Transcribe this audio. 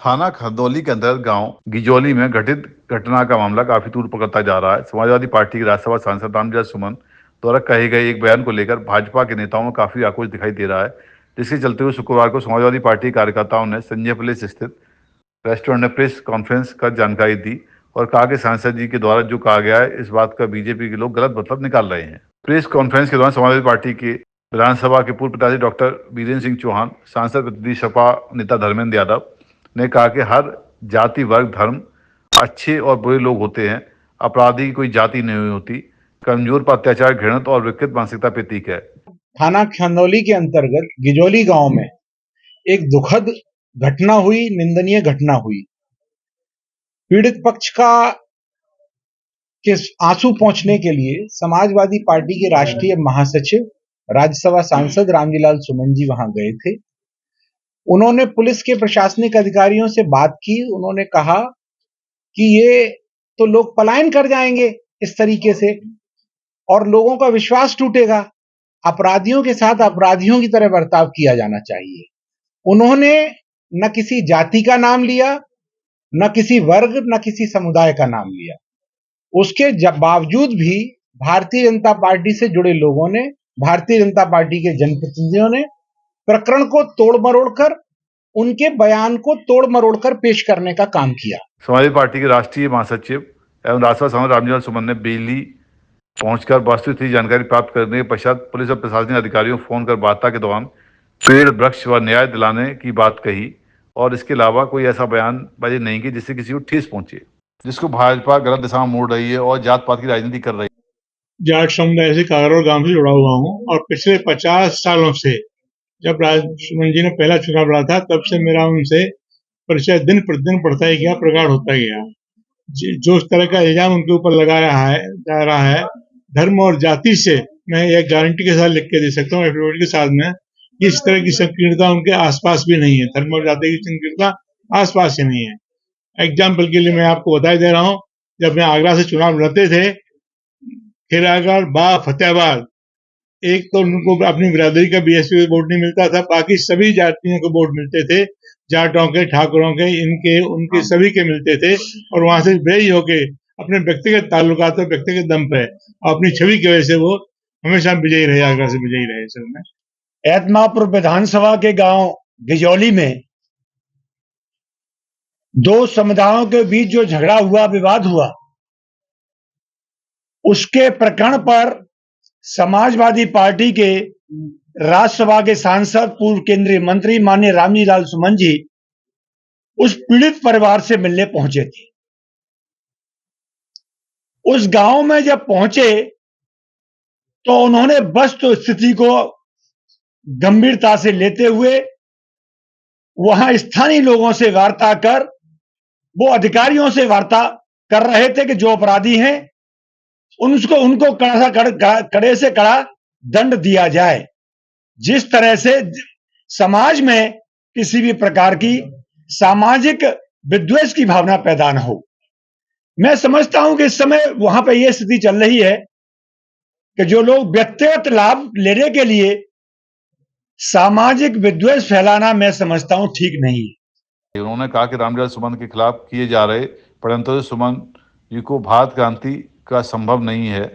थाना खरदौली के अंतर्गत गांव गिजौली में घटित घटना का मामला काफी दूर पकड़ता जा रहा है। समाजवादी पार्टी के राज्यसभा सांसद रामविलास सुमन द्वारा कहे गए एक बयान को लेकर भाजपा के नेताओं में काफी आक्रोश दिखाई दे रहा है, जिसके चलते हुए शुक्रवार को समाजवादी पार्टी के कार्यकर्ताओं ने संजय प्लेस स्थित रेस्टोरेंट में प्रेस कॉन्फ्रेंस कर जानकारी दी और कहा कि सांसद जी के द्वारा जो कहा गया है, इस बात का बीजेपी के लोग गलत मतलब निकाल रहे हैं। प्रेस कॉन्फ्रेंस के दौरान समाजवादी पार्टी के विधानसभा के पूर्व प्रत्याशी डॉक्टर वीरेंद्र सिंह चौहान, सांसद प्रतिनिधि सपा नेता धर्मेंद्र यादव ने कहा कि हर जाति, वर्ग, धर्म, अच्छे और बुरे लोग होते हैं। अपराधी की कोई जाति नहीं होती। कमजोर पर अत्याचार घृणित और विकृत मानसिकता प्रतीक है। थाना खंदौली के अंतर्गत गिजौली गांव में एक दुखद घटना हुई, निंदनीय घटना हुई। पीड़ित पक्ष के आंसू पोंछने के लिए समाजवादी पार्टी के राष्ट्रीय महासचिव, राज्यसभा सांसद रामविलास सुमन जी वहां गए थे। उन्होंने पुलिस के प्रशासनिक अधिकारियों से बात की। उन्होंने कहा कि ये तो लोग पलायन कर जाएंगे इस तरीके से और लोगों का विश्वास टूटेगा। अपराधियों के साथ अपराधियों की तरह बर्ताव किया जाना चाहिए। उन्होंने न किसी जाति का नाम लिया, न किसी वर्ग, न किसी समुदाय का नाम लिया। उसके बावजूद भी भारतीय जनता पार्टी से जुड़े लोगों ने, भारतीय जनता पार्टी के जनप्रतिनिधियों ने प्रकरण को तोड़ मरोड़ कर, उनके बयान को तोड़ मरोड़ कर पेश करने का काम किया। समाजवादी पार्टी के राष्ट्रीय महासचिव एवं राज्यसभा सांसद रामविलास सुमन ने बेली पहुंचकर वास्तविक स्थिति जानकारी प्राप्त करने के पश्चात पुलिस और प्रशासनिक अधिकारियों को फोन कर वार्ता के दौरान पेड़, वृक्ष व न्याय दिलाने की बात कही और इसके अलावा कोई ऐसा बयानबाजी नहीं की जिससे किसी को ठेस पहुंचे, जिसको भाजपा गलत दिशा में मोड़ रही है और जात पात की राजनीति कर रही है। जाट समुदाय से कागरौल गांव से जुड़ा हुआ हूँ और पिछले 50 सालों से जब सुमन जी ने पहला चुनाव लड़ा था तब से मेरा उनसे परिचय दिन प्रतिदिन बढ़ता ही गया, प्रगाढ़ होता गया। जो इस तरह का इल्जाम उनके ऊपर लगाया जा रहा है धर्म और जाति से, मैं एक गारंटी के साथ लिख के दे सकता हूँ, एफिडेविट के साथ में, इस तरह की संकीर्णता उनके आसपास भी नहीं है। धर्म और जाति की संकीर्णता आसपास ही नहीं है। एग्जाम्पल के लिए मैं आपको बता दे रहा हूँ, जब मैं आगरा से चुनाव लड़ते थे, खेरागढ़, बाग, फतेहाबाद, एक तो उनको अपनी बिरादरी का बीएसपी वोट नहीं मिलता था, बाकी सभी जातियों को वोट मिलते थे। जाटों के, ठाकुरों के, इनके, उनके सभी के मिलते थे और वहां से बेई होके अपने व्यक्तिगत ताल्लुकात और व्यक्तिगत दम पे अपनी छवि की वजह से वो हमेशा विजयी रहे, आगरा से विजयी रहे। सर में एतमापुर विधानसभा के गांव गिजौली में दो समुदायों के बीच जो झगड़ा हुआ, विवाद हुआ, उसके प्रकरण पर समाजवादी पार्टी के राज्यसभा के सांसद, पूर्व केंद्रीय मंत्री माननीय रामविलास सुमन जी उस पीड़ित परिवार से मिलने पहुंचे थे। उस गांव में जब पहुंचे तो उन्होंने वस्तु स्थिति को गंभीरता से लेते हुए वहां स्थानीय लोगों से वार्ता कर, वो अधिकारियों से वार्ता कर रहे थे कि जो अपराधी हैं उनको कड़े से कड़ा दंड दिया जाए, जिस तरह से समाज में किसी भी प्रकार की सामाजिक विद्वेष की भावना पैदा न हो। मैं समझता हूं कि इस समय वहां पर यह स्थिति चल रही है कि जो लोग व्यक्तिगत लाभ लेने के लिए सामाजिक विद्वेष फैलाना, मैं समझता हूं ठीक नहीं है। उन्होंने कहा कि रामविलास सुमन के खिलाफ किए जा रहे षड्यंत्र सुमन जी को भारत क्रांति का संभव नहीं है।